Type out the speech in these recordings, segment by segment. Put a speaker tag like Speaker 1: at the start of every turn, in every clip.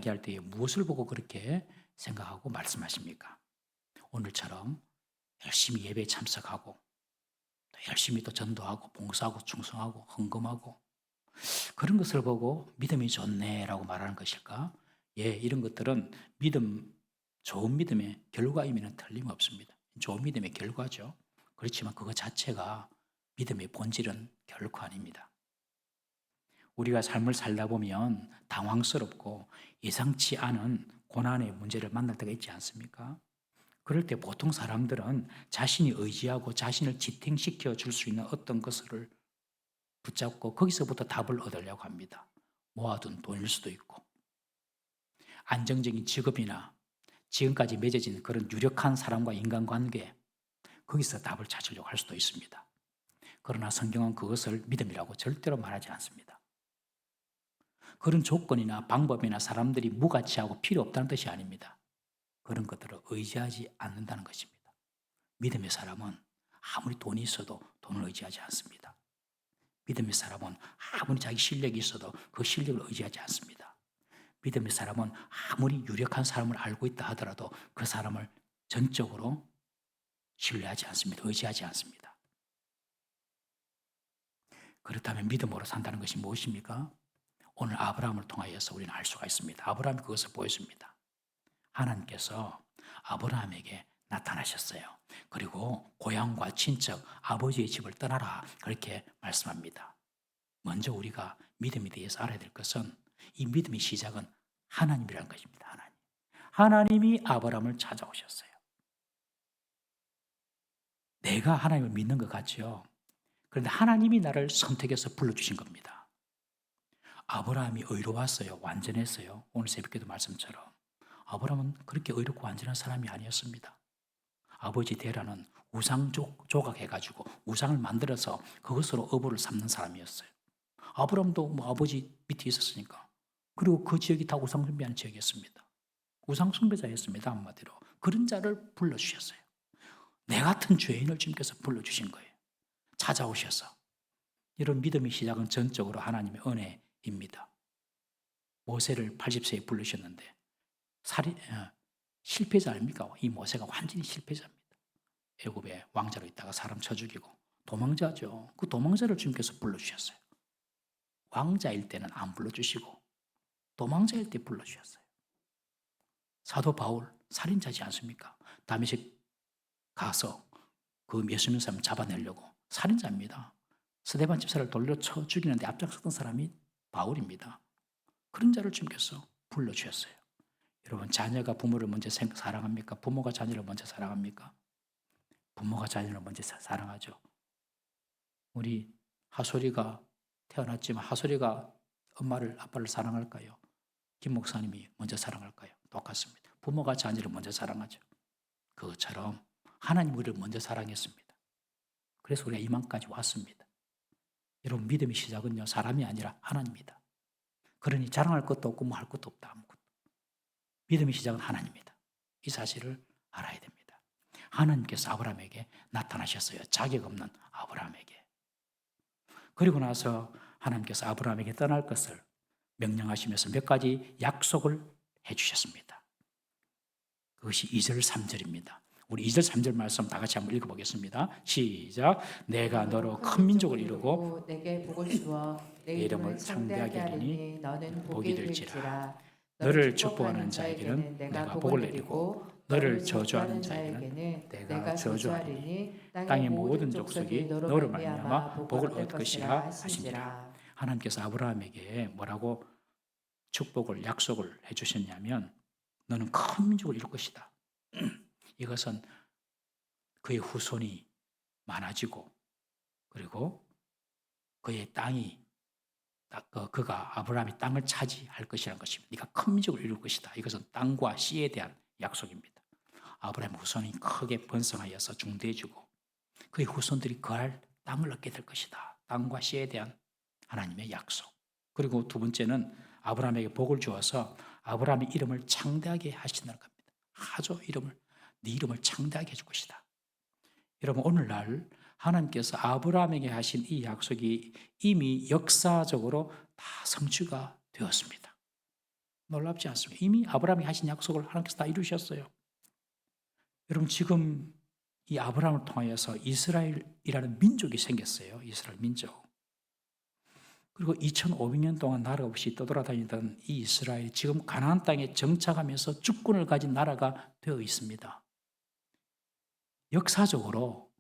Speaker 1: 이야기할 때에 무엇을 보고 그렇게 생각하고 말씀하십니까? 오늘처럼 열심히 예배에 참석하고 또 열심히 또 전도하고 봉사하고 충성하고 헌금하고 그런 것을 보고 믿음이 좋네라고 말하는 것일까? 예, 이런 것들은 좋은 믿음의 결과임에는 틀림없습니다. 좋은 믿음의 결과죠. 그렇지만 그것 자체가 믿음의 본질은 결코 아닙니다. 우리가 삶을 살다 보면 당황스럽고 예상치 않은 고난의 문제를 만날 때가 있지 않습니까? 그럴 때 보통 사람들은 자신이 의지하고 자신을 지탱시켜 줄 수 있는 어떤 것을 붙잡고 거기서부터 답을 얻으려고 합니다. 모아둔 돈일 수도 있고, 안정적인 직업이나 지금까지 맺어진 그런 유력한 사람과 인간관계, 거기서 답을 찾으려고 할 수도 있습니다. 그러나 성경은 그것을 믿음이라고 절대로 말하지 않습니다. 그런 조건이나 방법이나 사람들이 무가치하고 필요 없다는 뜻이 아닙니다. 그런 것들을 의지하지 않는다는 것입니다. 믿음의 사람은 아무리 돈이 있어도 돈을 의지하지 않습니다. 믿음의 사람은 아무리 자기 실력이 있어도 그 실력을 의지하지 않습니다. 믿음의 사람은 아무리 유력한 사람을 알고 있다 하더라도 그 사람을 전적으로 신뢰하지 않습니다. 의지하지 않습니다. 그렇다면 믿음으로 산다는 것이 무엇입니까? 오늘 아브라함을 통하여서 우리는 알 수가 있습니다. 아브라함이 그것을 보여줍니다. 하나님께서 아브라함에게 나타나셨어요. 그리고 고향과 친척, 아버지의 집을 떠나라 그렇게 말씀합니다. 먼저 우리가 믿음에 대해서 알아야 될 것은 이 믿음의 시작은 하나님이라는 것입니다. 하나님. 하나님이 아브라함을 찾아오셨어요. 내가 하나님을 믿는 것 같죠? 그런데 하나님이 나를 선택해서 불러주신 겁니다. 아브라함이 의로웠어요. 완전했어요. 오늘 새벽기도 말씀처럼. 아브라함은 그렇게 의롭고 완전한 사람이 아니었습니다. 아버지 데라는 우상 조각해가지고 우상을 만들어서 그것으로 어부를 삼는 사람이었어요. 아브라함도 뭐 아버지 밑에 있었으니까. 그리고 그 지역이 다 우상 숭배하는 지역이었습니다. 우상 숭배자였습니다. 한마디로. 그런 자를 불러주셨어요. 내 같은 죄인을 주님께서 불러주신 거예요. 찾아오셔서. 이런 믿음의 시작은 전적으로 하나님의 은혜입니다. 모세를 80세에 부르셨는데 실패자 아닙니까? 이 모세가 완전히 실패자입니다. 애굽의 왕자로 있다가 사람 쳐 죽이고 도망자죠. 그 도망자를 주님께서 불러주셨어요. 왕자일 때는 안 불러주시고 도망자일 때 불러주셨어요. 사도 바울 살인자지 않습니까? 다메섹 가서 그 몇십 명 사람 잡아내려고 살인자입니다. 스데반 집사를 돌려 쳐 죽이는데 앞장섰던 사람이 바울입니다. 그런 자를 주님께서 불러주셨어요. 여러분 자녀가 부모를 먼저 사랑합니까? 부모가 자녀를 먼저 사랑합니까? 부모가 자녀를 먼저 사랑하죠. 우리 하솔이가 태어났지만 하솔이가 엄마를 아빠를 사랑할까요? 김 목사님이 먼저 사랑할까요? 똑같습니다. 부모가 자녀를 먼저 사랑하죠. 그것처럼 하나님 우리를 먼저 사랑했습니다. 그래서 우리가 이만까지 왔습니다. 여러분 믿음의 시작은요 사람이 아니라 하나님입니다. 그러니 자랑할 것도 없고 뭐 할 것도 없다 아무것도. 믿음의 시작은 하나님입니다. 이 사실을 알아야 됩니다. 하나님께서 아브라함에게 나타나셨어요. 자격 없는 아브라함에게. 그리고 나서 하나님께서 아브라함에게 떠날 것을 명령하시면서 몇 가지 약속을 해주셨습니다. 그것이 2절 3절입니다. 우리 2절 3절 말씀 다 같이 한번 읽어보겠습니다. 시작. 내가 너로 큰 민족을 이루고
Speaker 2: 내게 복을 주어 내 이름을 창대하게 하리니 너는 복이 될지라.
Speaker 1: 너를 축복하는 자에게는 내가 복을 내리고 너를 저주하는 자에게는 내가 저주하리니 땅의 모든 족속이 너로 말미암아 복을 얻을 것이라 하시니라. 하나님께서 아브라함에게 뭐라고 축복을 약속을 해주셨냐면 너는 큰 민족을 이룰 것이다. 이것은 그의 후손이 많아지고 그리고 그의 땅이 그가 아브라함이 땅을 차지할 것이라는 것입니다. 네가 큰 민족을 이룰 것이다. 이것은 땅과 씨에 대한 약속입니다. 아브라함 후손이 크게 번성하여서 중대해지고 그의 후손들이 거할 땅을 얻게 될 것이다. 땅과 씨에 대한 하나님의 약속. 그리고 두 번째는 아브라함에게 복을 주어서 아브라함의 이름을 창대하게 하신다는 겁니다. 아주 네 이름을 창대하게 해줄 것이다. 여러분 오늘날 하나님께서 아브라함에게 하신 이 약속이 이미 역사적으로 다 성취가 되었습니다. 놀랍지 않습니까? 이미 아브라함이 하신 약속을 하나님께서 다 이루셨어요. 여러분 지금 이 아브라함을 통하여서 이스라엘이라는 민족이 생겼어요. 이스라엘 민족. 그리고 2500년 동안 나라 없이 떠돌아다니던 이 이스라엘이 지금 가나안 땅에 정착하면서 주권을 가진 나라가 되어 있습니다. 역사적으로도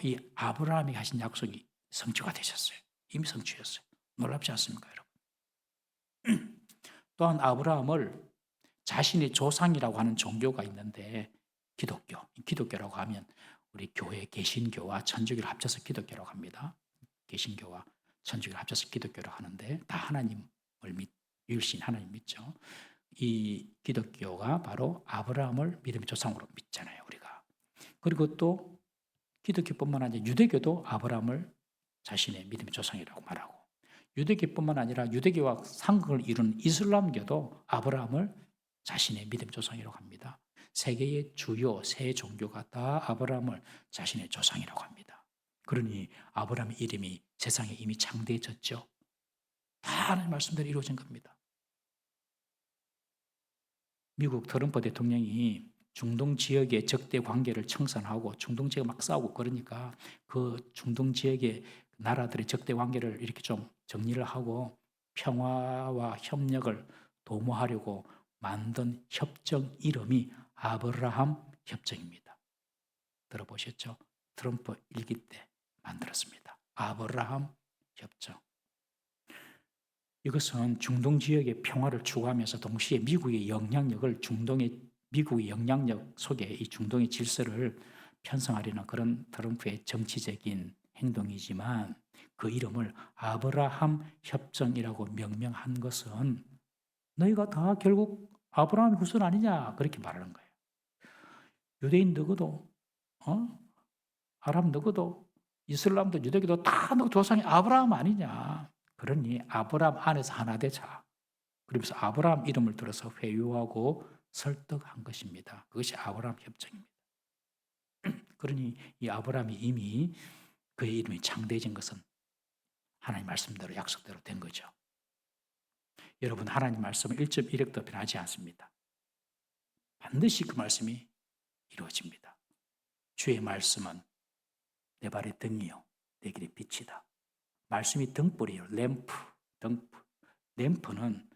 Speaker 1: 이 아브라함이 하신 약속이 성취가 되셨어요. 이미 성취했어요. 놀랍지 않습니까, 여러분? 또한 아브라함을 자신의 조상이라고 하는 종교가 있는데 기독교라고 하면 우리 교회 개신교와 천주교를 합쳐서 기독교라고 합니다. 개신교와 천주교를 합쳐서 기독교라고 하는데 다 유일신 하나님 믿죠. 이 기독교가 바로 아브라함을 믿음의 조상으로 믿잖아요, 우리가. 그리고 또 기독교뿐만 아니라 유대교도 아브라함을 자신의 믿음의 조상이라고 말하고, 유대교뿐만 아니라 유대교와 상극을 이루는 이슬람교도 아브라함을 자신의 믿음의 조상이라고 합니다. 세계의 주요 세 종교가 다 아브라함을 자신의 조상이라고 합니다. 그러니 아브라함의 이름이 세상에 이미 창대해졌죠. 다 하나님 말씀대로 이루어진 겁니다. 미국 트럼프 대통령이 중동 지역의 적대 관계를 청산하고 중동 지역 막 싸우고 그러니까 그 중동 지역의 나라들의 적대 관계를 이렇게 좀 정리를 하고 평화와 협력을 도모하려고 만든 협정 이름이 아브라함 협정입니다. 들어보셨죠? 트럼프 일기 때 만들었습니다. 아브라함 협정. 이것은 중동 지역의 평화를 추구하면서 동시에 미국의 영향력 속에 이 중동의 질서를 편성하려는 그런 트럼프의 정치적인 행동이지만 그 이름을 아브라함 협정이라고 명명한 것은 너희가 다 결국 아브라함의 후손 아니냐 그렇게 말하는 거예요. 유대인 누구도 아랍 누구도 이슬람도 유대교도 다 너 조상이 아브라함 아니냐. 그러니 아브라함 안에서 하나 되자. 그러면서 아브라함 이름을 들어서 회유하고 설득한 것입니다. 그것이 아브라함 협정입니다. 그러니 이 아브라함이 이미 그의 이름이 창대해진 것은 하나님 말씀대로 약속대로 된 거죠. 여러분 하나님 말씀은 1.1획도 변하지 않습니다. 반드시 그 말씀이 이루어집니다. 주의 말씀은 내 발의 등이요 내 길의 빛이다. 말씀이 등불이에요. 등불. 램프는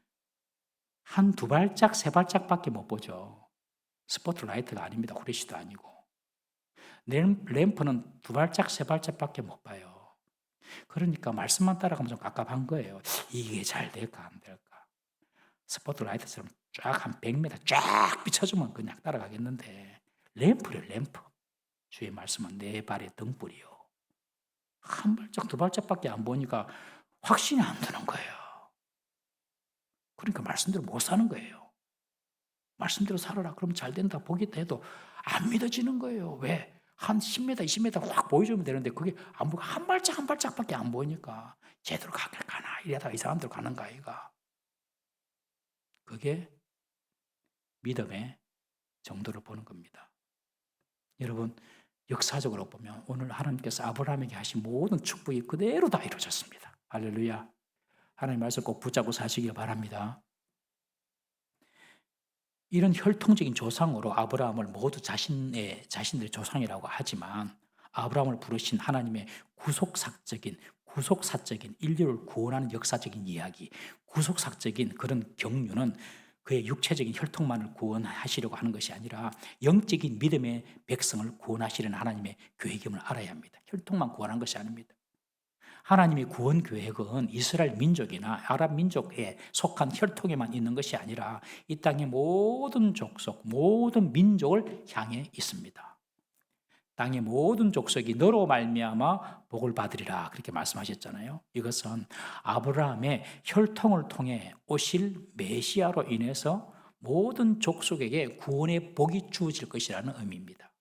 Speaker 1: 한 두 발짝, 세 발짝밖에 못 보죠. 스포트라이트가 아닙니다. 후레쉬도 아니고. 램프는 두 발짝, 세 발짝밖에 못 봐요. 그러니까 말씀만 따라가면 좀 깝깝한 거예요. 이게 잘 될까 안 될까. 스포트라이트처럼 쫙 한 100m 쫙 비춰주면 그냥 따라가겠는데 램프를 램프. 주의 말씀은 내 발의 등불이요. 한 발짝, 두 발짝밖에 안 보니까 확신이 안 드는 거예요. 그러니까 말씀대로 못 사는 거예요. 말씀대로 살아라. 그러면 잘 된다. 보겠다 해도 안 믿어지는 거예요. 왜? 한 10m, 20m 확 보여주면 되는데 그게 안 보고 한 발짝 한 발짝밖에 안 보이니까 제대로 가나 이러다가 이상한 데로 가는가 아이가. 그게 믿음의 정도를 보는 겁니다. 여러분 역사적으로 보면 오늘 하나님께서 아브라함에게 하신 모든 축복이 그대로 다 이루어졌습니다. 할렐루야. 하나님 말씀 꼭 붙잡고 사시길 바랍니다. 이런 혈통적인 조상으로 아브라함을 모두 자신들의 조상이라고 하지만 아브라함을 부르신 하나님의 구속사적인 인류를 구원하는 역사적인 이야기, 구속사적인 그런 경륜은 그의 육체적인 혈통만을 구원하시려고 하는 것이 아니라 영적인 믿음의 백성을 구원하시려는 하나님의 계획임을 알아야 합니다. 혈통만 구원한 것이 아닙니다. 하나님의 구원 계획은 이스라엘 민족이나 아랍 민족에 속한 혈통에만 있는 것이 아니라 이 땅의 모든 족속, 모든 민족을 향해 있습니다. 땅의 모든 족속이 너로 말미암아 복을 받으리라 그렇게 말씀하셨잖아요. 이것은 아브라함의 혈통을 통해 오실 메시아로 인해서 모든 족속에게 구원의 복이 주어질 것이라는 의미입니다.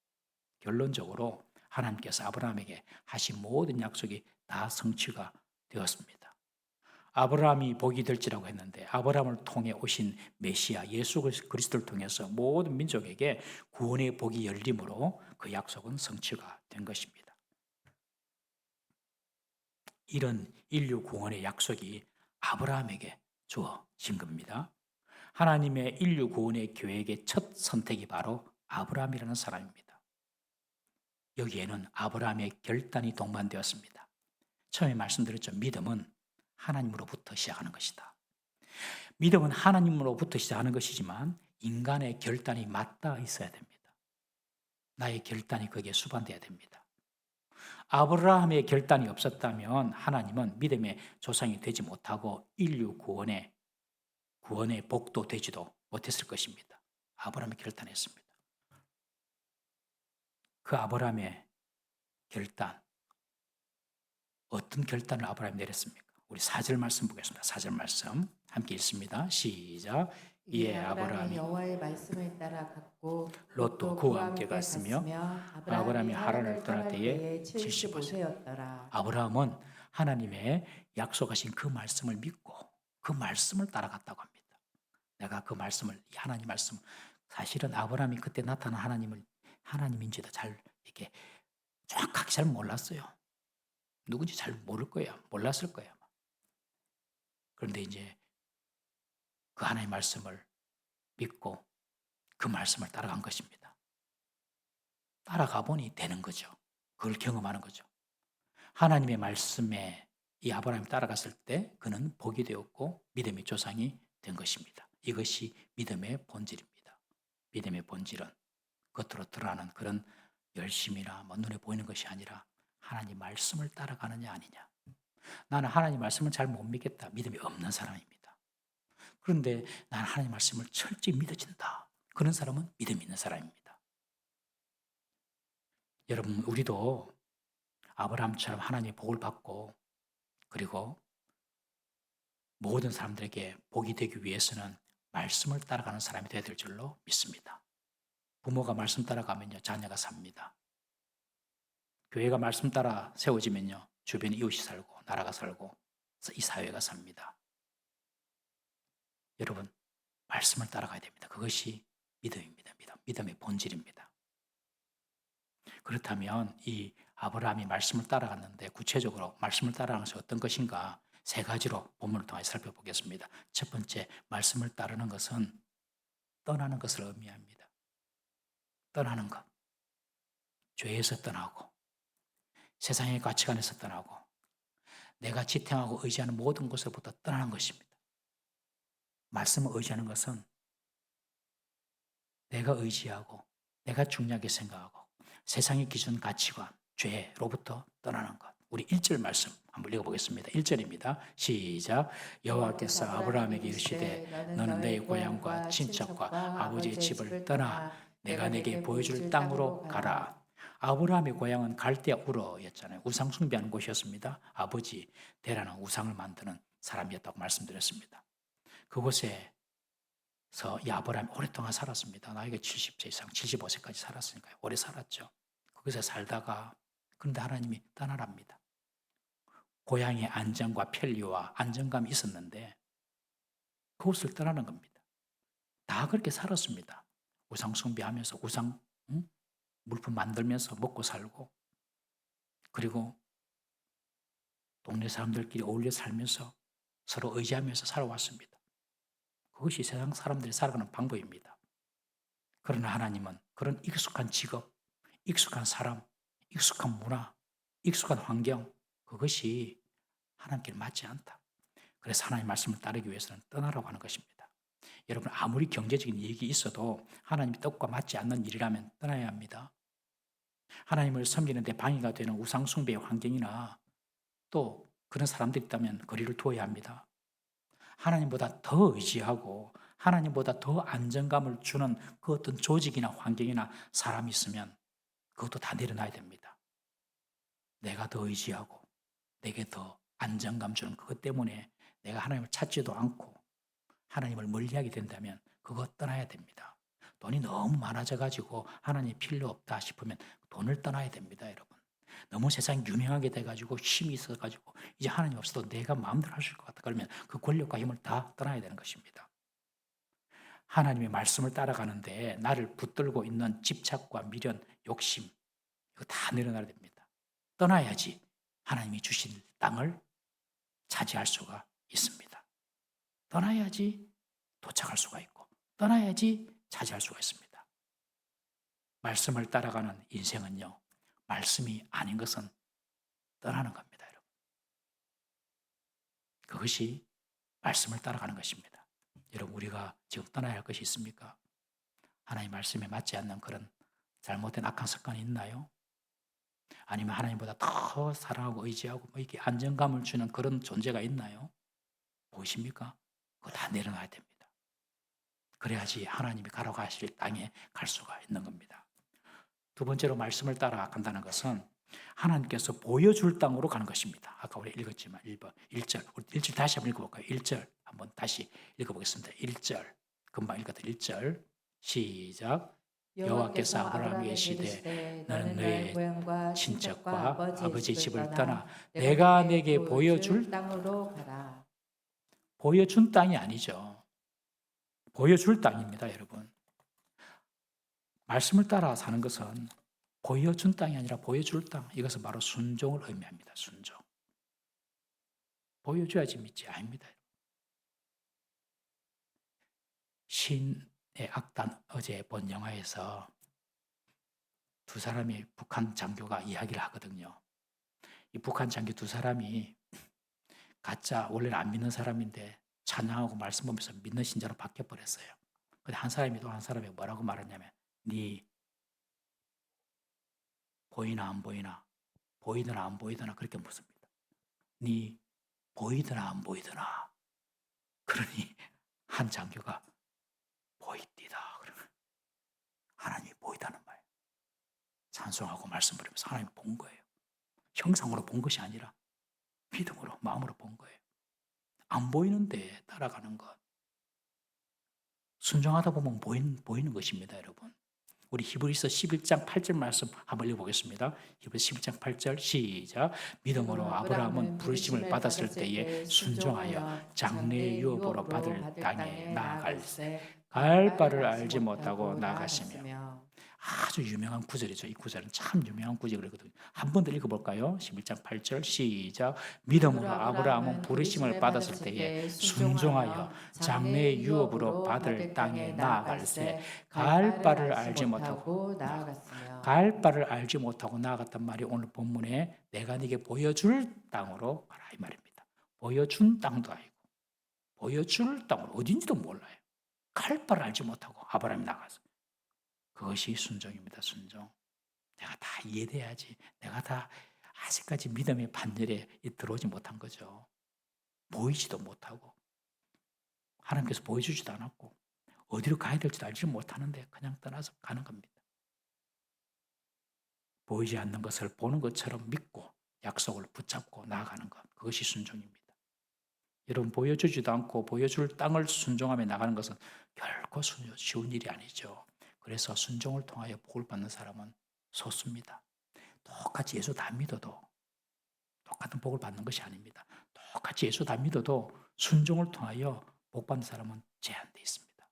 Speaker 1: 결론적으로 하나님께서 아브라함에게 하신 모든 약속이 다 성취가 되었습니다. 아브라함이 복이 될지라고 했는데 아브라함을 통해 오신 메시아 예수 그리스도를 통해서 모든 민족에게 구원의 복이 열림으로 그 약속은 성취가 된 것입니다. 이런 인류 구원의 약속이 아브라함에게 주어진 겁니다. 하나님의 인류 구원의 계획의 첫 선택이 바로 아브라함이라는 사람입니다. 여기에는 아브라함의 결단이 동반되었습니다. 처음에 말씀드렸죠. 믿음은 하나님으로부터 시작하는 것이다. 믿음은 하나님으로부터 시작하는 것이지만 인간의 결단이 맞닿아 있어야 됩니다. 나의 결단이 거기에 수반돼야 됩니다. 아브라함의 결단이 없었다면 하나님은 믿음의 조상이 되지 못하고 인류 구원의 복도 되지도 못했을 것입니다. 아브라함이 결단했습니다. 그 아브라함의 결단, 어떤 결단을 아브라함이 내렸습니까? 우리 4절 말씀 보겠습니다. 4절 말씀 함께 읽습니다. 시작.
Speaker 2: 이에 아브라함이 여호와의 말씀을 따라 갔고
Speaker 1: 롯도 그와 함께 갔으며 아브라함이 하란을 떠날 때에
Speaker 2: 75세였더라.
Speaker 1: 아브라함은 하나님의 약속하신 그 말씀을 믿고 그 말씀을 따라갔다고 합니다. 내가 그 말씀을, 하나님 말씀, 사실은 아브라함이 그때 나타난 하나님인지도 잘 이렇게 정확하게 잘 몰랐어요. 누군지 잘 모를 거예요. 몰랐을 거예요. 그런데 이제 그 하나님의 말씀을 믿고 그 말씀을 따라간 것입니다. 따라가 보니 되는 거죠. 그걸 경험하는 거죠. 하나님의 말씀에 이 아브라함이 따라갔을 때 그는 복이 되었고 믿음의 조상이 된 것입니다. 이것이 믿음의 본질입니다. 믿음의 본질은 겉으로 드러나는 그런 열심이나 눈에 보이는 것이 아니라 하나님 말씀을 따라가느냐 아니냐. 나는 하나님 말씀을 잘 못 믿겠다. 믿음이 없는 사람입니다. 그런데 나는 하나님 말씀을 철저히 믿어진다. 그런 사람은 믿음이 있는 사람입니다. 여러분, 우리도 아브라함처럼 하나님의 복을 받고 그리고 모든 사람들에게 복이 되기 위해서는 말씀을 따라가는 사람이 되어야 될 줄로 믿습니다. 부모가 말씀 따라가면요, 자녀가 삽니다. 교회가 말씀 따라 세워지면요, 주변에 이웃이 살고 나라가 살고 이 사회가 삽니다. 여러분, 말씀을 따라가야 됩니다. 그것이 믿음입니다. 믿음의 본질입니다. 그렇다면 이 아브라함이 말씀을 따라갔는데 구체적으로 말씀을 따라가는 것이 어떤 것인가 3가지로 본문을 통해 살펴보겠습니다. 첫 번째, 말씀을 따르는 것은 떠나는 것을 의미합니다. 떠나는 것. 죄에서 떠나고 세상의 가치관에서 떠나고 내가 지탱하고 의지하는 모든 것으로부터 떠나는 것입니다. 말씀을 의지하는 것은 내가 의지하고 내가 중요하게 생각하고 세상의 기준 가치관, 죄로부터 떠나는 것. 우리 1절 말씀 한번 읽어보겠습니다. 1절입니다. 시작. 여호와께서 아브라함에게 이르시되 너는 내 고향과 친척과 아버지의 집을 떠나 내가 내게 보여줄 땅으로 가라. 아브라함의 고향은 갈대아 우르였잖아요. 우상 숭배하는 곳이었습니다. 아버지 데라는 우상을 만드는 사람이었다고 말씀드렸습니다. 그곳에서 이 아브라함이 오랫동안 살았습니다. 나이가 70세 이상, 75세까지 살았으니까요. 오래 살았죠. 거기서 살다가 그런데 하나님이 떠나랍니다. 고향의 안정과 편리와 안정감이 있었는데 그곳을 떠나는 겁니다. 다 그렇게 살았습니다. 우상 숭배하면서 물품 만들면서 먹고 살고 그리고 동네 사람들끼리 어울려 살면서 서로 의지하면서 살아왔습니다. 그것이 세상 사람들이 살아가는 방법입니다. 그러나 하나님은 그런 익숙한 직업, 익숙한 사람, 익숙한 문화, 익숙한 환경 그것이 하나님께 맞지 않다. 그래서 하나님의 말씀을 따르기 위해서는 떠나라고 하는 것입니다. 여러분 아무리 경제적인 이익이 있어도 하나님의 뜻과 맞지 않는 일이라면 떠나야 합니다. 하나님을 섬기는 데 방해가 되는 우상 숭배의 환경이나 또 그런 사람들이 있다면 거리를 두어야 합니다. 하나님보다 더 의지하고 하나님보다 더 안정감을 주는 그 어떤 조직이나 환경이나 사람이 있으면 그것도 다 내려놔야 됩니다. 내가 더 의지하고 내게 더 안정감 주는 그것 때문에 내가 하나님을 찾지도 않고 하나님을 멀리하게 된다면 그거 떠나야 됩니다. 돈이 너무 많아져가지고 하나님이 필요 없다 싶으면 돈을 떠나야 됩니다, 여러분. 너무 세상이 유명하게 돼가지고 힘이 있어가지고 이제 하나님 없어도 내가 마음대로 할 수 있을 것 같다 그러면 그 권력과 힘을 다 떠나야 되는 것입니다. 하나님의 말씀을 따라가는데 나를 붙들고 있는 집착과 미련, 욕심 이거 다 내려놔야 됩니다. 떠나야지 하나님이 주신 땅을 차지할 수가 있습니다. 떠나야지 도착할 수가 있고 떠나야지 차지할 수가 있습니다. 말씀을 따라가는 인생은요. 말씀이 아닌 것은 떠나는 겁니다. 여러분. 그것이 말씀을 따라가는 것입니다. 여러분 우리가 지금 떠나야 할 것이 있습니까? 하나님 말씀에 맞지 않는 그런 잘못된 악한 습관이 있나요? 아니면 하나님보다 더 사랑하고 의지하고 뭐 이렇게 안정감을 주는 그런 존재가 있나요? 보이십니까? 그거 다 내려놔야 됩니다. 그래야지 하나님이 가라고 하실 땅에 갈 수가 있는 겁니다. 두 번째로 말씀을 따라간다는 것은 하나님께서 보여줄 땅으로 가는 것입니다. 아까 우리 읽었지만 1번, 1절. 우리 1절 다시 한번 읽어볼까요? 1절 한번 다시 읽어보겠습니다. 1절. 금방 읽었던 1절. 시작. 여호와께서 아브라함에게 이르시되 너는 너의
Speaker 2: 고향과
Speaker 1: 친척과
Speaker 2: 친척과
Speaker 1: 아버지 집을 떠나
Speaker 2: 내가
Speaker 1: 내가 내게 보여줄
Speaker 2: 땅으로 가라.
Speaker 1: 보여준 땅이 아니죠. 보여줄 땅입니다, 여러분. 말씀을 따라 사는 것은 보여준 땅이 아니라 보여줄 땅. 이것은 바로 순종을 의미합니다. 순종. 보여줘야지 믿지 아닙니다. 신의 악단 어제 본 영화에서 두 사람이 북한 장교가 이야기를 하거든요. 이 북한 장교 두 사람이 가짜 원래는 안 믿는 사람인데 찬양하고 말씀 보면서 믿는 신자로 바뀌어 버렸어요. 근데 한 사람이 또 한 사람에게 뭐라고 말했냐면 네 보이나 안 보이나 보이더나 안 보이더나 그렇게 묻습니다. 네 보이더나 안 보이더나 그러니 한 장교가 보이디다 그러면 하나님이 보이다는 말 찬송하고 말씀 부리면서 하나님이 본 거예요. 형상으로 본 것이 아니라 믿음으로 마음으로 본 거예요. 안 보이는데 따라가는 것 순종하다 보면 보이는 것입니다. 여러분 우리 히브리서 11장 8절 말씀 한번 읽어보겠습니다. 히브리서 11장 8절 시작. 믿음으로 아브라함은 부르심을 받았을 때에 순종하여 장래의 유업으로 받을 땅에 나아갈세 갈 바를 알지 못하고 나아갔으며. 아주 유명한 구절이죠. 이 구절은 참 유명한 구절이거든요. 한 번 더 읽어볼까요? 11장 8절 시작. 믿음으로 아브라함은 부르심을 받았을 때에 순종하여 장래의 유업으로 받을 땅에 나아갈세 갈 바를 알지 못하고
Speaker 2: 나아갔으며.
Speaker 1: 갈 바를 알지 못하고 나아갔단 말이 오늘 본문에 내가 네게 보여줄 땅으로 가라 이 말입니다. 보여준 땅도 아니고 보여줄 땅으로 어딘지도 몰라요. 갈 바를 알지 못하고 아브라함이 나가서 그것이 순종입니다. 순종. 내가 다 이해돼야지. 내가 다 아직까지 믿음의 반열에 들어오지 못한 거죠. 보이지도 못하고 하나님께서 보여주지도 않았고 어디로 가야 될지도 알지 못하는데 그냥 떠나서 가는 겁니다. 보이지 않는 것을 보는 것처럼 믿고 약속을 붙잡고 나아가는 것. 그것이 순종입니다. 여러분 보여주지도 않고 보여줄 땅을 순종하며 나가는 것은 결코 쉬운 일이 아니죠. 그래서 순종을 통하여 복을 받는 사람은 소수입니다. 똑같이 예수 다 믿어도 똑같은 복을 받는 것이 아닙니다. 똑같이 예수 다 믿어도 순종을 통하여 복 받는 사람은 제한되어 있습니다.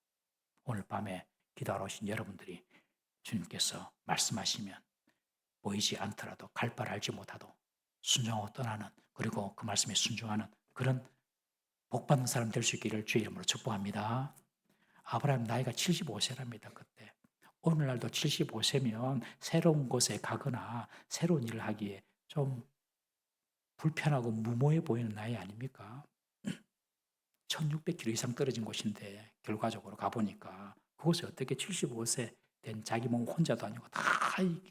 Speaker 1: 오늘 밤에 기도하러 오신 여러분들이 주님께서 말씀하시면 보이지 않더라도 갈 바를 알지 못하도 순종하고 떠나는 그리고 그 말씀에 순종하는 그런 복 받는 사람 될 수 있기를 주의 이름으로 축복합니다. 아브라함 나이가 75세랍니다. 그때. 오늘날도 75세면 새로운 곳에 가거나 새로운 일을 하기에 좀 불편하고 무모해 보이는 나이 아닙니까? 1600km 이상 떨어진 곳인데 결과적으로 가보니까 그곳에 어떻게 75세 된 자기 몸 혼자도 아니고 다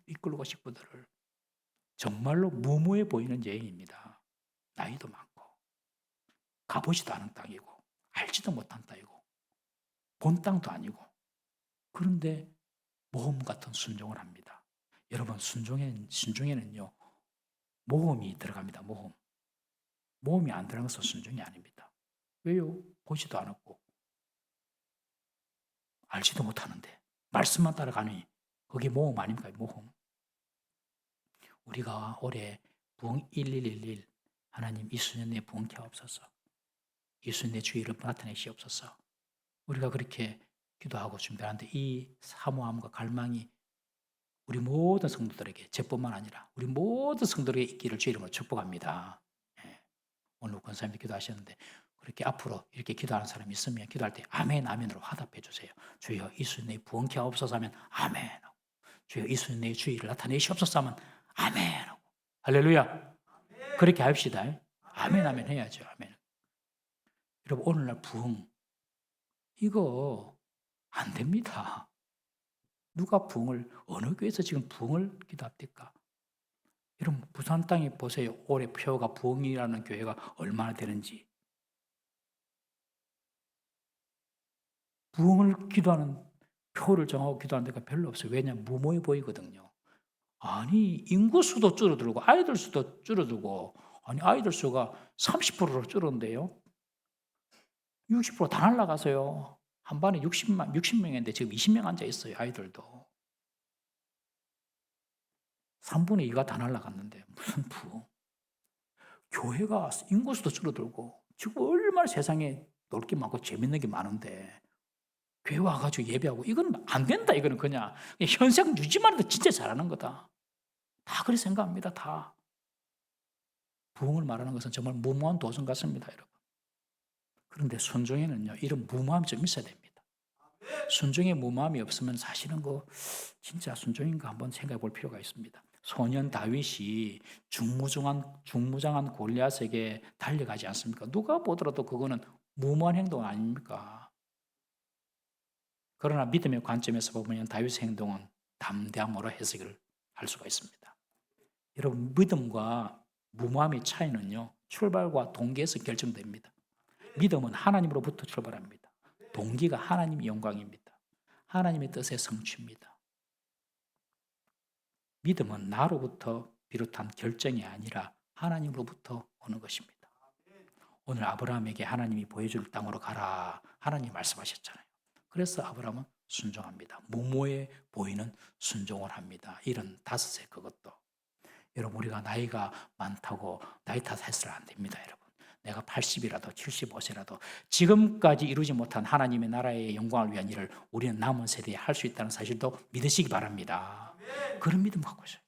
Speaker 1: 이끌고 식구들을 정말로 무모해 보이는 여행입니다. 나이도 많고 가보지도 않은 땅이고 알지도 못한 땅이고 본 땅도 아니고 그런데 모험 같은 순종을 합니다. 여러분 순종에는요 모험이 들어갑니다. 모험이 안 들어간 것은 순종이 아닙니다. 왜요? 보지도 않았고 알지도 못하는데 말씀만 따라가니 그게 모험 아닙니까? 모험. 우리가 올해 부흥 1111 하나님 이 수년 내 부흥케 하옵소서. 이 수년 내 주의를 나타내시옵소서. 우리가 그렇게 기도하고 준비하는데 이 사모함과 갈망이 우리 모든 성도들에게 저뿐만 아니라 우리 모든 성도들에게 있기를 주의 이름으로 축복합니다. 예. 오늘 권사님도 기도하셨는데 그렇게 앞으로 이렇게 기도하는 사람이 있으면 기도할 때 아멘, 아멘으로 화답해 주세요. 주여 이수님의 부흥케 하옵소서 하면 아멘. 주여 이수님의 주의를 나타내시옵소서 하면 아멘. 할렐루야. 그렇게 합시다. 아멘, 아멘 해야죠. 아멘. 여러분 오늘날 부흥 이거 안 됩니다. 누가 부흥을 어느 교회에서 지금 부흥을 기도합니까? 여러분 부산 땅에 보세요. 올해 표가 부흥이라는 교회가 얼마나 되는지. 부흥을 기도하는 표를 정하고 기도하는 데가 별로 없어요. 왜냐하면 무모해 보이거든요. 아니 인구수도 줄어들고 아이들 수도 줄어들고 아니 아이들 수가 30%로 줄었는데요. 60%다 날라가서요. 한 반에 60명인데 지금 20명 앉아 있어요. 아이들도. 3분의 2가 다 날라갔는데 무슨 부흥. 교회가 인구수도 줄어들고 지금 얼마나 세상에 놀 게 많고 재밌는 게 많은데 교회 와가지고 예배하고 이건 안 된다. 이거는 그냥 현상 유지만 해도 진짜 잘하는 거다. 다 그렇게 생각합니다. 다. 부흥을 말하는 것은 정말 무모한 도전 같습니다. 여러분. 그런데 순종에는요. 이런 무모함이 좀 있어야 됩니다. 순종에 무모함이 없으면 사실은 진짜 순종인가 한번 생각해 볼 필요가 있습니다. 소년 다윗이 중무장한 골리앗에게 달려가지 않습니까? 누가 보더라도 그거는 무모한 행동 아닙니까? 그러나 믿음의 관점에서 보면 다윗의 행동은 담대함으로 해석을 할 수가 있습니다. 여러분 믿음과 무모함의 차이는요. 출발과 동기에서 결정됩니다. 믿음은 하나님으로부터 출발합니다. 동기가 하나님의 영광입니다. 하나님의 뜻의 성취입니다. 믿음은 나로부터 비롯한 결정이 아니라 하나님으로부터 오는 것입니다. 오늘 아브라함에게 하나님이 보여줄 땅으로 가라. 하나님이 말씀하셨잖아요. 그래서 아브라함은 순종합니다. 무모해 보이는 순종을 합니다. 이런 다섯의 그것도. 여러분 우리가 나이가 많다고 나이 탓해서는 안 됩니다. 여러분. 내가 80이라도 75세라도 지금까지 이루지 못한 하나님의 나라의 영광을 위한 일을 우리는 남은 세대에 할 수 있다는 사실도 믿으시기 바랍니다. 그런 믿음 갖고 있어요.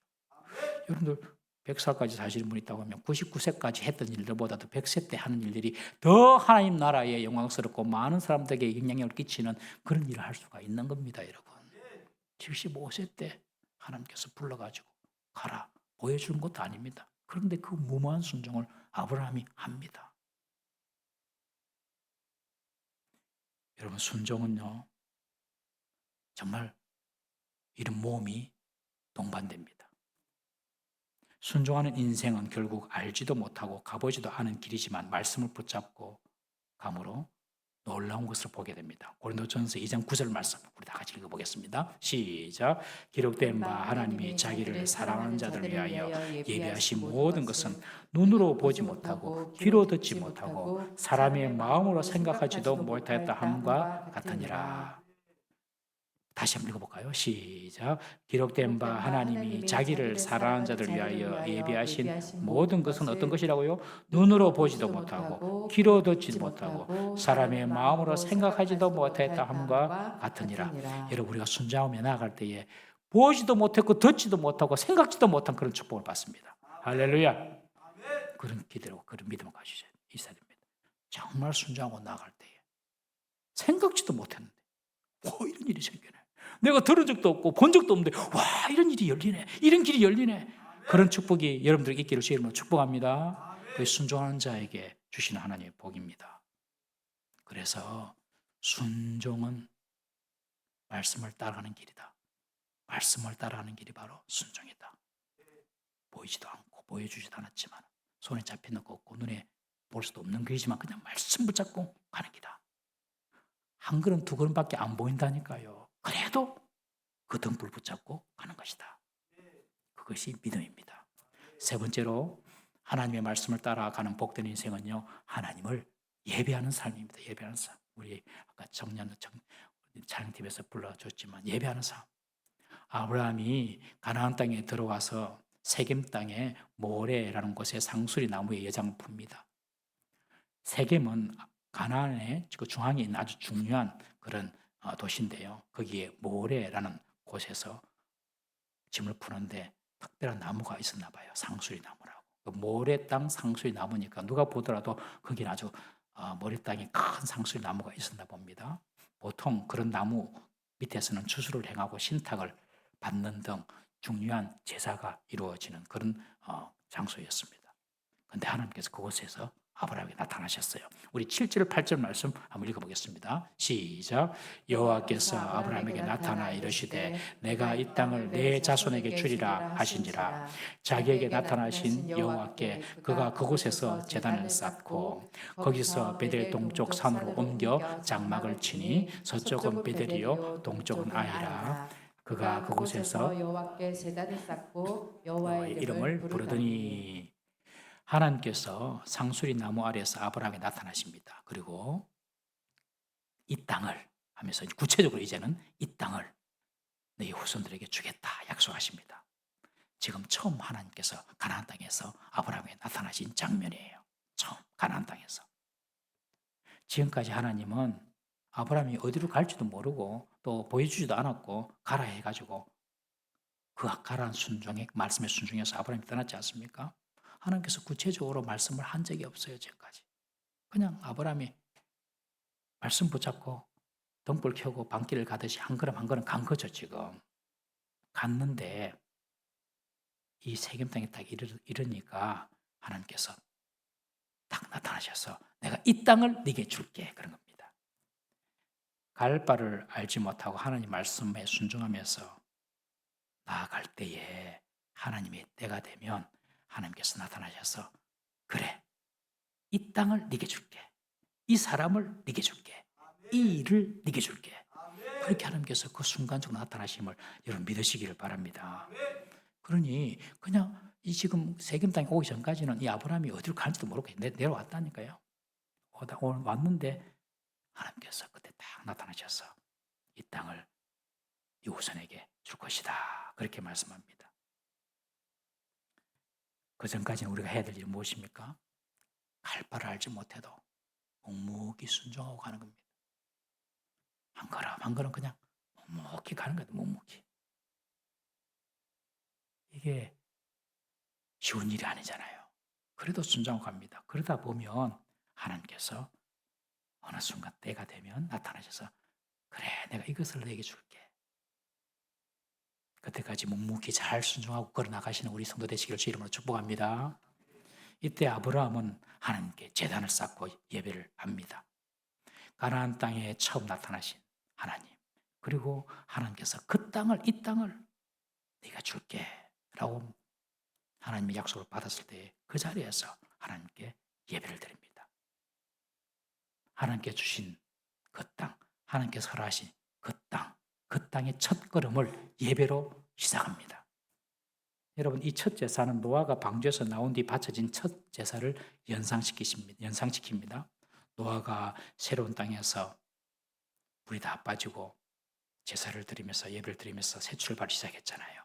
Speaker 1: 여러분들 100살까지 사시는 분이 있다고 하면 99세까지 했던 일들보다도 100세 때 하는 일들이 더 하나님 나라에 영광스럽고 많은 사람들에게 영향력을 끼치는 그런 일을 할 수가 있는 겁니다. 여러분 75세 때 하나님께서 불러가지고 가라 보여주는 것도 아닙니다. 그런데 그 무모한 순종을 아브라함이 합니다. 여러분 순종은요 정말 이런 모험이 동반됩니다. 순종하는 인생은 결국 알지도 못하고 가보지도 않은 길이지만 말씀을 붙잡고 감으로 놀라운 것을 보게 됩니다. 고린도전서 2장 9절 말씀 우리 다 같이 읽어보겠습니다. 시작. 기록된 바 하나님이 자기를 사랑하는 자들을 위하여 예비하신 모든 것은 눈으로 보지 못하고 귀로 듣지 못하고 사람의 마음으로 생각하지도 못하였다 함과 같으니라. 다시 한번 읽어볼까요? 시작. 기록된 바 하나님이 자기를 사랑하는 자들 위하여 예비하신 모든 것은 어떤 것이라고요? 눈으로 보지도 못하고 귀로 듣지도 못하고 사람의 마음으로 생각하지도 못했다 함과 같으니라. 여러분 우리가 순종하며 나아갈 때에 보지도 못했고 듣지도 못하고 생각지도 못한 그런 축복을 받습니다. 할렐루야. 그런 기대로 그런 믿음을 가지셔야 있어야 됩니다. 정말 순종하고 나아갈 때에 생각지도 못했는데 이런 일이 생기네. 내가 들은 적도 없고 본 적도 없는데 와 이런 일이 열리네. 이런 길이 열리네. 그런 축복이 여러분들에게 있기를 주의 이름으로 축복합니다. 그 순종하는 자에게 주시는 하나님의 복입니다. 그래서 순종은 말씀을 따라가는 길이다. 말씀을 따라가는 길이 바로 순종이다. 보이지도 않고 보여주지도 않았지만 손에 잡히는 거 없고 눈에 볼 수도 없는 길이지만 그냥 말씀 붙잡고 가는 길이다. 한 걸음 두 걸음밖에 안 보인다니까요. 그래도 그 등불 붙잡고 가는 것이다. 그것이 믿음입니다. 세 번째로 하나님의 말씀을 따라가는 복된 인생은요. 하나님을 예배하는 삶입니다. 예배하는 삶. 우리 아까 찬양팀에서 불러줬지만 예배하는 삶. 아브라함이 가나안 땅에 들어와서 세겜 땅에 모레라는 곳에 상수리 나무의 여장을 풉니다. 세겜은 가나안의 그 중앙에 있는 아주 중요한 그런 도시인데요. 거기에 모레라는 곳에서 짐을 푸는데 특별한 나무가 있었나 봐요. 상수리 나무라고. 모래 땅 상수리 나무니까 누가 보더라도 거기는 아주 모래 땅에 큰 상수리 나무가 있었나 봅니다. 보통 그런 나무 밑에서는 추수를 행하고 신탁을 받는 등 중요한 제사가 이루어지는 그런 장소였습니다. 그런데 하나님께서 그곳에서 아브라함에게 나타나셨어요. 우리 7절 8절 말씀 한번 읽어보겠습니다. 시작. 여호와께서 아브라함에게 나타나 이르시되 내가 이 땅을 내 자손에게 주리라 하신지라. 자기에게 나타나신 여호와께 그가 그곳에서 제단을 쌓고 거기서 베델 동쪽 산으로 옮겨 장막을 치니 서쪽은 베델이요 동쪽은 아이라. 그가 그곳에서
Speaker 2: 여호와께 제단을 쌓고
Speaker 1: 여호와의
Speaker 2: 여호와의
Speaker 1: 이름을
Speaker 2: 부르더니
Speaker 1: 부르더니 하나님께서 상수리 나무 아래에서 아브라함에 나타나십니다. 그리고 이 땅을 하면서 구체적으로 이제는 이 땅을 너희 후손들에게 주겠다 약속하십니다. 지금 처음 하나님께서 가나안 땅에서 아브라함에게 나타나신 장면이에요. 처음 가나안 땅에서. 지금까지 하나님은 아브라함이 어디로 갈지도 모르고 또 보여주지도 않았고 가라 해가지고 그 가라한 순종에 말씀에 순종해서 아브라함이 떠났지 않습니까? 하나님께서 구체적으로 말씀을 한 적이 없어요, 지금까지. 그냥 아브라함이 말씀 붙잡고 등불 켜고 방길을 가듯이 한 걸음 한 걸음 간 거죠, 지금. 갔는데 이 세겜 땅에 딱 이르니까 하나님께서 딱 나타나셔서 내가 이 땅을 네게 줄게 그런 겁니다. 갈 바를 알지 못하고 하나님 말씀에 순종하면서 나아갈 때에 하나님의 때가 되면 하나님께서 나타나셔서 그래, 이 땅을 네게 줄게. 이 사람을 네게 줄게. 이 일을 네게 줄게. 그렇게 하나님께서 그 순간적으로 나타나심을 여러분 믿으시기를 바랍니다. 그러니 그냥 이 지금 세겜 땅에 오기 전까지는 이 아브라함이 어디로 가는지도 모르고 내려왔다니까요. 오늘 왔는데 하나님께서 그때 딱 나타나셔서 이 땅을 이 후손에게 줄 것이다. 그렇게 말씀합니다. 그 전까지는 우리가 해야 될 일은 무엇입니까? 갈 바를 알지 못해도 묵묵히 순종하고 가는 겁니다. 한 걸음 한 걸음 그냥 묵묵히 가는 거예요. 묵묵히. 이게 쉬운 일이 아니잖아요. 그래도 순종하고 갑니다. 그러다 보면 하나님께서 어느 순간 때가 되면 나타나셔서 그래, 내가 이것을 너에게 줄게. 그때까지 묵묵히 잘 순종하고 걸어나가시는 우리 성도 되시기를 주 이름으로 축복합니다. 이때 아브라함은 하나님께 제단을 쌓고 예배를 합니다. 가나안 땅에 처음 나타나신 하나님, 그리고 하나님께서 그 땅을, 이 땅을 네가 줄게 라고 하나님의 약속을 받았을 때 그 자리에서 하나님께 예배를 드립니다. 하나님께 주신 그 땅, 하나님께서 허락하신 그 땅, 그 땅의 첫 걸음을 예배로 시작합니다. 여러분, 이 첫 제사는 노아가 방주에서 나온 뒤 바쳐진 첫 제사를 연상시킵니다. 노아가 새로운 땅에서 불이 다 빠지고 제사를 드리면서 예배를 드리면서 새 출발을 시작했잖아요.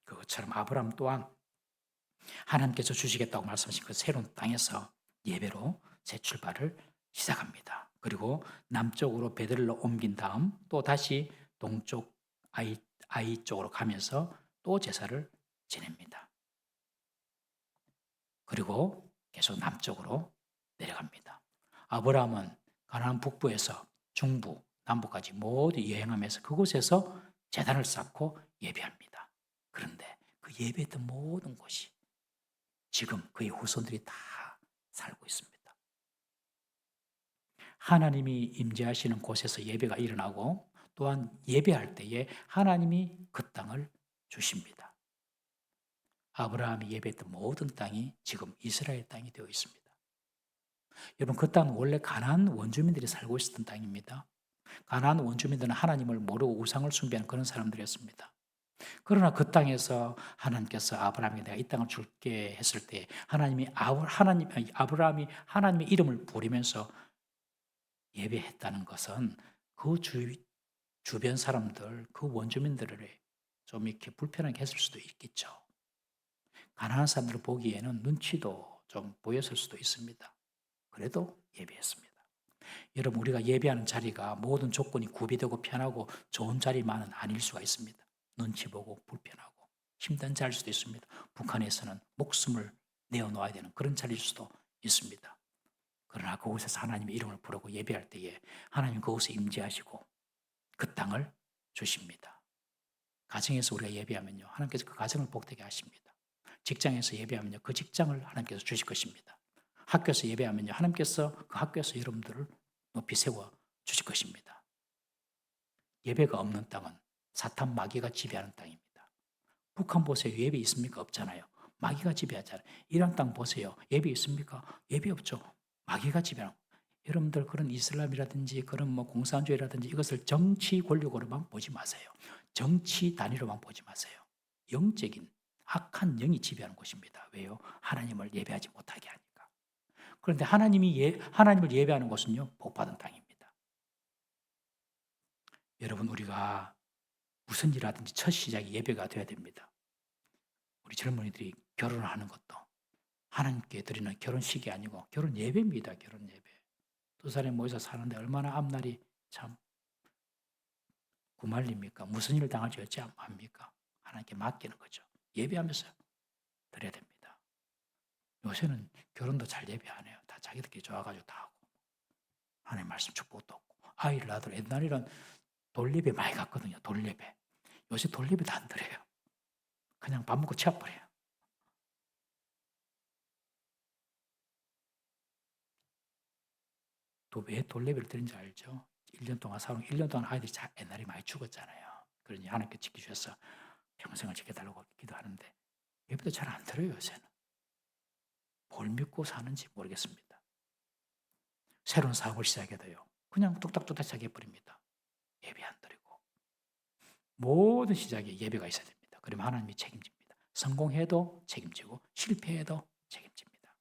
Speaker 1: 그것처럼 아브라함 또한 하나님께서 주시겠다고 말씀하신 그 새로운 땅에서 예배로 새 출발을 시작합니다. 그리고 남쪽으로 베들로 옮긴 다음 또 다시 동쪽 아이 쪽으로 가면서 또 제사를 지냅니다. 그리고 계속 남쪽으로 내려갑니다. 아브라함은 가나안 북부에서 중부, 남부까지 모두 여행하면서 그곳에서 제단을 쌓고 예배합니다. 그런데 그 예배했던 모든 곳이 지금 그의 후손들이 다 살고 있습니다. 하나님이 임재하시는 곳에서 예배가 일어나고 또한 예배할 때에 하나님이 그 땅을 주십니다. 아브라함이 예배했던 모든 땅이 지금 이스라엘 땅이 되어 있습니다. 여러분, 그 땅은 원래 가나안 원주민들이 살고 있었던 땅입니다. 가나안 원주민들은 하나님을 모르고 우상을 숭배하는 그런 사람들이었습니다. 그러나 그 땅에서 하나님께서 아브라함에게 내가 이 땅을 줄게 했을 때 아브라함이 하나님의 이름을 부르면서 예배했다는 것은 그 주변 사람들, 그 원주민들을 좀 이렇게 불편하게 했을 수도 있겠죠. 가난한 사람들을 보기에는 눈치도 좀 보였을 수도 있습니다. 그래도 예배했습니다. 여러분, 우리가 예배하는 자리가 모든 조건이 구비되고 편하고 좋은 자리만은 아닐 수가 있습니다. 눈치 보고 불편하고 힘든 자리일 수도 있습니다. 북한에서는 목숨을 내어놓아야 되는 그런 자리일 수도 있습니다. 그러나 그곳에서 하나님의 이름을 부르고 예배할 때에 하나님 그곳에 임재하시고 그 땅을 주십니다. 가정에서 우리가 예배하면요, 하나님께서 그 가정을 복되게 하십니다. 직장에서 예배하면요, 그 직장을 하나님께서 주실 것입니다. 학교에서 예배하면요, 하나님께서 그 학교에서 여러분들을 높이 세워 주실 것입니다. 예배가 없는 땅은 사탄 마귀가 지배하는 땅입니다. 북한 보세요. 예배 있습니까? 없잖아요. 마귀가 지배하잖아요. 이란 땅 보세요. 예배 있습니까? 예배 없죠. 마귀가 지배하는. 여러분들 그런 이슬람이라든지 그런 뭐 공산주의라든지 이것을 정치 권력으로만 보지 마세요. 정치 단위로만 보지 마세요. 영적인 악한 영이 지배하는 곳입니다. 왜요? 하나님을 예배하지 못하게 하니까. 그런데 하나님을 예배하는 곳은요, 복받은 땅입니다. 여러분, 우리가 무슨 일하든지 첫 시작이 예배가 되어야 됩니다. 우리 젊은이들이 결혼을 하는 것도 하나님께 드리는 결혼식이 아니고 결혼 예배입니다. 결혼 예배. 두 사람이 모여서 사는데 얼마나 앞날이 참 구말립니까? 무슨 일을 당할지 어찌 압니까? 하나님께 맡기는 거죠. 예배하면서 드려야 됩니다. 요새는 결혼도 잘 예배 안 해요. 다 자기들끼리 좋아가지고 다 하고. 하나님 말씀 축복도 없고. 아이를 낳아도 옛날에는 돌예배 많이 갔거든요. 돌예배. 요새 돌예배도 안 드려요. 그냥 밥 먹고 치워버려요. 또 왜 돌예배를 드린지 알죠? 1년 동안 살고 1년 동안 아이들이 옛날에 많이 죽었잖아요. 그러니 하나님께 지켜주셔서 평생을 지켜달라고 기도하는데 예배도 잘 안 들어요. 요새는. 뭘 믿고 사는지 모르겠습니다. 새로운 사업을 시작해도요, 그냥 뚝딱뚝딱 시작해버립니다. 예배 안 드리고. 모든 시작에 예배가 있어야 됩니다. 그러면 하나님이 책임집니다. 성공해도 책임지고 실패해도 책임집니다.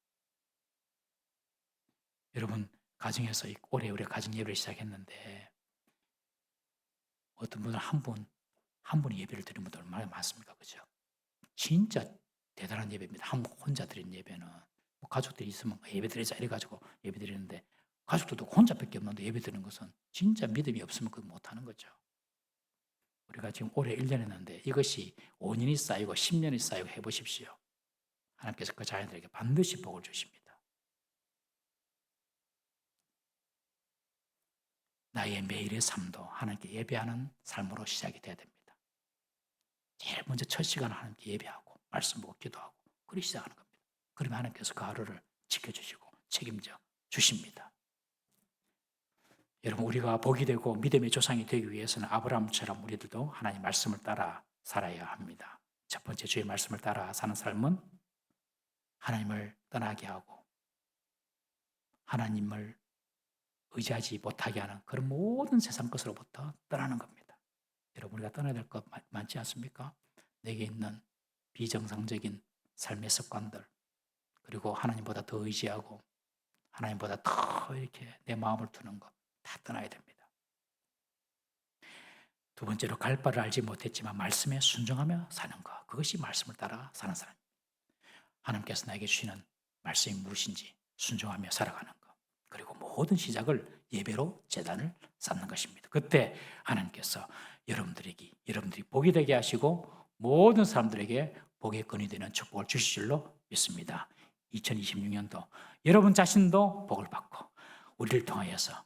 Speaker 1: 여러분, 가정에서 올해 우리 가정 예배를 시작했는데 어떤 분은 한 분이 예배를 드리는 분들 얼마나 많습니까? 그죠? 진짜 대단한 예배입니다. 한 분 혼자 드린 예배는 뭐 가족들이 있으면 예배 드리자 이래가지고 예배 드리는데 가족들도 혼자밖에 없는데 예배 드리는 것은 진짜 믿음이 없으면 그거 못하는 거죠. 우리가 지금 올해 1년 했는데 이것이 5년이 쌓이고 10년이 쌓이고 해보십시오. 하나님께서 그 자녀들에게 반드시 복을 주십니다. 나의 매일의 삶도 하나님께 예배하는 삶으로 시작이 돼야 됩니다. 제일 먼저 첫 시간은 하나님께 예배하고 말씀 보고 기도하고 그렇게 시작하는 겁니다. 그러면 하나님께서 그 하루를 지켜주시고 책임져 주십니다. 여러분, 우리가 복이 되고 믿음의 조상이 되기 위해서는 아브라함처럼 우리들도 하나님 말씀을 따라 살아야 합니다. 첫 번째, 주의 말씀을 따라 사는 삶은 하나님을 떠나게 하고 하나님을 의지하지 못하게 하는 그런 모든 세상 것으로부터 떠나는 겁니다. 여러분, 우리가 떠나야 될 것 많지 않습니까? 내게 있는 비정상적인 삶의 습관들, 그리고 하나님보다 더 의지하고 하나님보다 더 이렇게 내 마음을 두는 것 다 떠나야 됩니다. 두 번째로, 갈 바를 알지 못했지만 말씀에 순종하며 사는 것, 그것이 말씀을 따라 사는 사람입니다. 하나님께서 나에게 주시는 말씀이 무엇인지 순종하며 살아가는 것, 그리고 모든 시작을 예배로 제단을 쌓는 것입니다. 그때 하나님께서 여러분들이 복이 되게 하시고 모든 사람들에게 복의 근이 되는 축복을 주실 줄로 믿습니다. 2026년도 여러분 자신도 복을 받고 우리를 통하여서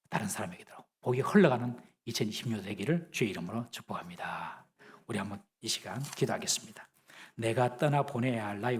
Speaker 1: 다른 사람에게도 복이 흘러가는 2026년 되기를 주의 이름으로 축복합니다. 우리 한번 이 시간 기도하겠습니다. 내가 떠나 보내야 할 나의